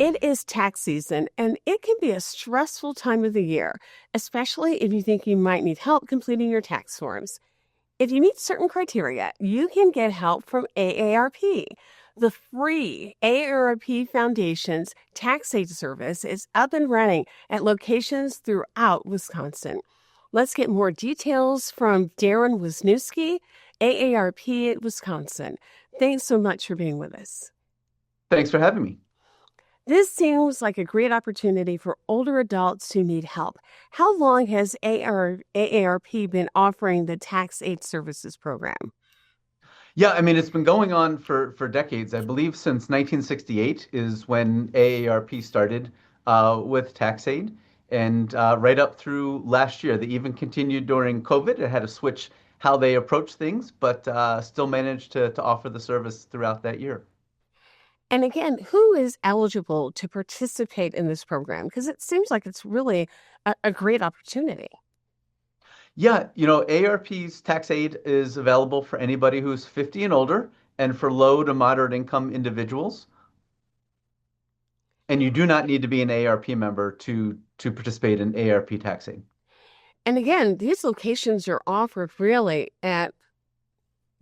It is tax season, and it can be a stressful time of the year, especially if you think you might need help completing your tax forms. If you meet certain criteria, you can get help from AARP. The free AARP Foundation's Tax-Aide service is up and running at locations throughout Wisconsin. Let's get more details from Darren Wisniewski, AARP at Wisconsin. Thanks so much for being with us. Thanks for having me. This seems like a great opportunity for older adults who need help. How long has AARP been offering the Tax-Aide Services program? Yeah, I mean, it's been going on for decades. I believe since 1968 is when AARP started with Tax-Aide, and right up through last year. They even continued during COVID. It had to switch how they approach things, but still managed to offer the service throughout that year. And again, who is eligible to participate in this program? Because it seems like it's really a great opportunity. Yeah, AARP's Tax-Aide is available for anybody who's 50 and older and for low to moderate income individuals. And you do not need to be an AARP member to participate in AARP Tax-Aide. And again, these locations are offered really at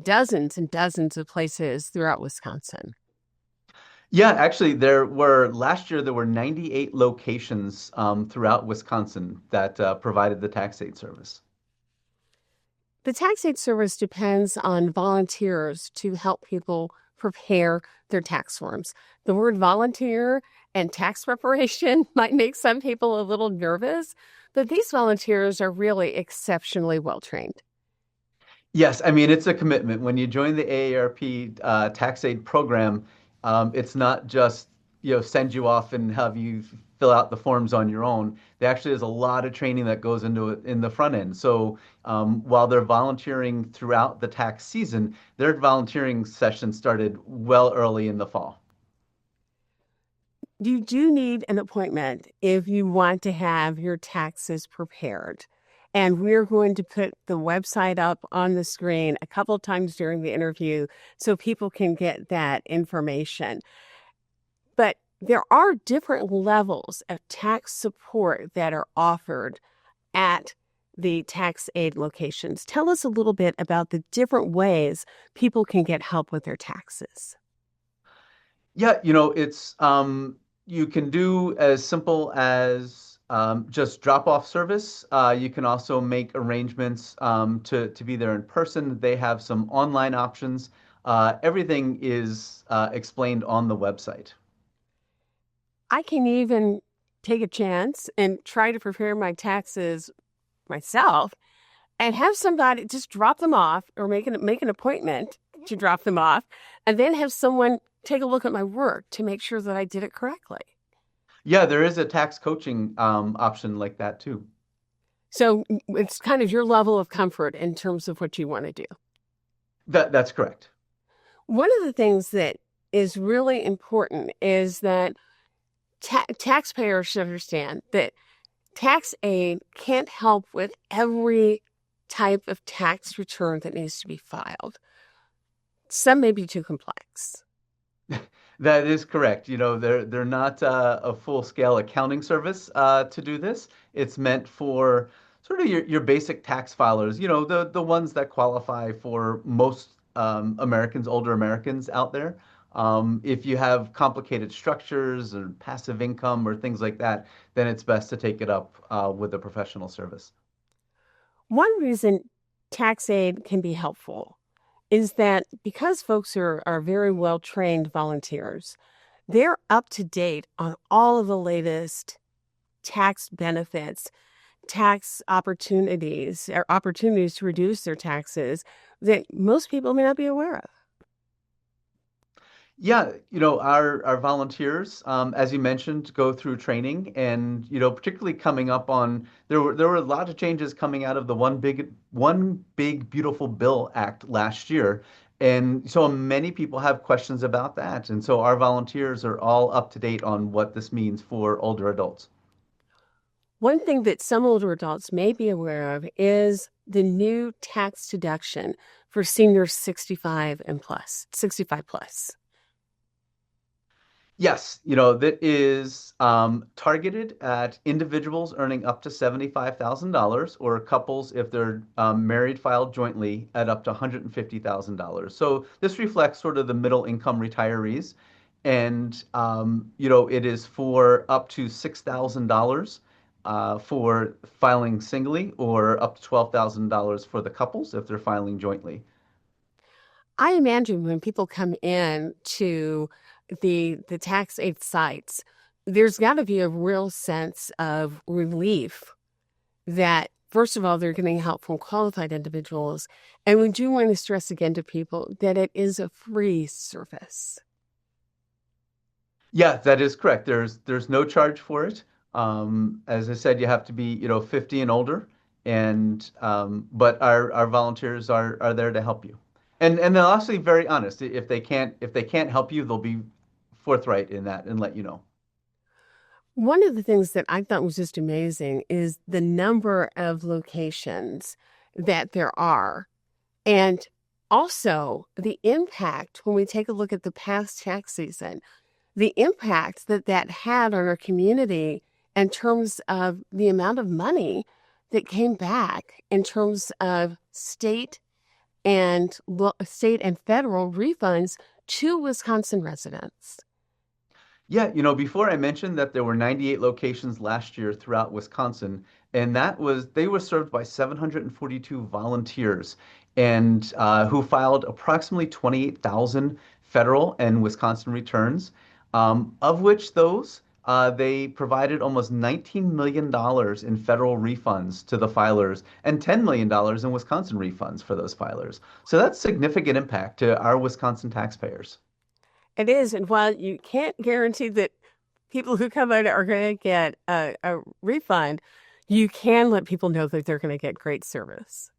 dozens and dozens of places throughout Wisconsin. Yeah, actually, last year there were 98 locations throughout Wisconsin that provided the Tax-Aide service. The Tax-Aide service depends on volunteers to help people prepare their tax forms. The word volunteer and tax preparation might make some people a little nervous, but these volunteers are really exceptionally well trained. Yes, I mean it's a commitment. When you join the AARP Tax-Aide program, it's not just send you off and have you fill out the forms on your own. There actually is a lot of training that goes into it in the front end. So while they're volunteering throughout the tax season, their volunteering session started well early in the fall. You do need an appointment if you want to have your taxes prepared. And we're going to put the website up on the screen a couple times during the interview so people can get that information. But there are different levels of tax support that are offered at the Tax-Aide locations. Tell us a little bit about the different ways people can get help with their taxes. Yeah, it's you can do as simple as just drop off service. You can also make arrangements to be there in person. They have some online options. Everything is explained on the website. I can even take a chance and try to prepare my taxes myself and have somebody just drop them off or make an appointment to drop them off and then have someone take a look at my work to make sure that I did it correctly. Yeah, there is a tax coaching option like that too. So it's kind of your level of comfort in terms of what you want to do. That's correct. One of the things that is really important is that taxpayers should understand that Tax-Aide can't help with every type of tax return that needs to be filed. Some may be too complex. That is correct. They're not a full-scale accounting service to do this. It's meant for sort of your basic tax filers, the ones that qualify for most Americans, older Americans out there. If you have complicated structures or passive income or things like that, then it's best to take it up with a professional service. One reason Tax-Aide can be helpful is that because folks are very well trained volunteers, they're up to date on all of the latest tax benefits, tax opportunities, or opportunities to reduce their taxes that most people may not be aware of. Yeah, our volunteers, as you mentioned, go through training, and particularly coming up on there were a lot of changes coming out of the One Big Beautiful Bill Act last year, and so many people have questions about that, and so our volunteers are all up to date on what this means for older adults. One thing that some older adults may be aware of is the new tax deduction for seniors 65 and plus, 65 plus. Yes, that is targeted at individuals earning up to $75,000 or couples if they're married filed jointly at up to $150,000. So this reflects sort of the middle income retirees. And, it is for up to $6,000 for filing singly or up to $12,000 for the couples if they're filing jointly. I imagine when people come in to the Tax-Aide sites, there's got to be a real sense of relief that, first of all, they're getting help from qualified individuals. And we do want to stress again to people that it is a free service. Yeah, that is correct. There's no charge for it. As I said, you have to be, 50 and older, and but our volunteers are there to help you. And they'll actually be very honest. If they can't help you, they'll be forthright in that and let you know. One of the things that I thought was just amazing is the number of locations that there are, and also the impact when we take a look at the past tax season, the impact that that had on our community in terms of the amount of money that came back in terms of state and federal refunds to Wisconsin residents. Yeah, before I mentioned that there were 98 locations last year throughout Wisconsin, and they were served by 742 volunteers and who filed approximately 28,000 federal and Wisconsin returns, of which they provided almost $19 million in federal refunds to the filers and $10 million in Wisconsin refunds for those filers. So that's significant impact to our Wisconsin taxpayers. It is. And while you can't guarantee that people who come out are going to get a refund, you can let people know that they're going to get great service.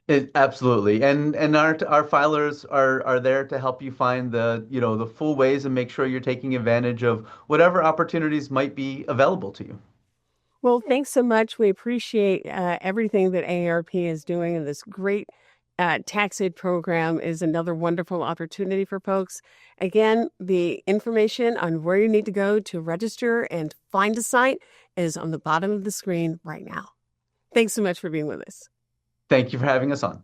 Absolutely. And our filers are there to help you find the full ways and make sure you're taking advantage of whatever opportunities might be available to you. Well, thanks so much. We appreciate everything that AARP is doing, and this great tax aid program is another wonderful opportunity for folks. Again, the information on where you need to go to register and find a site is on the bottom of the screen right now. Thanks so much for being with us. Thank you for having us on.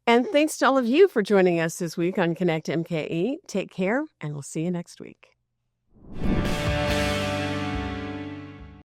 And thanks to all of you for joining us this week on Connect MKE. Take care, and we'll see you next week.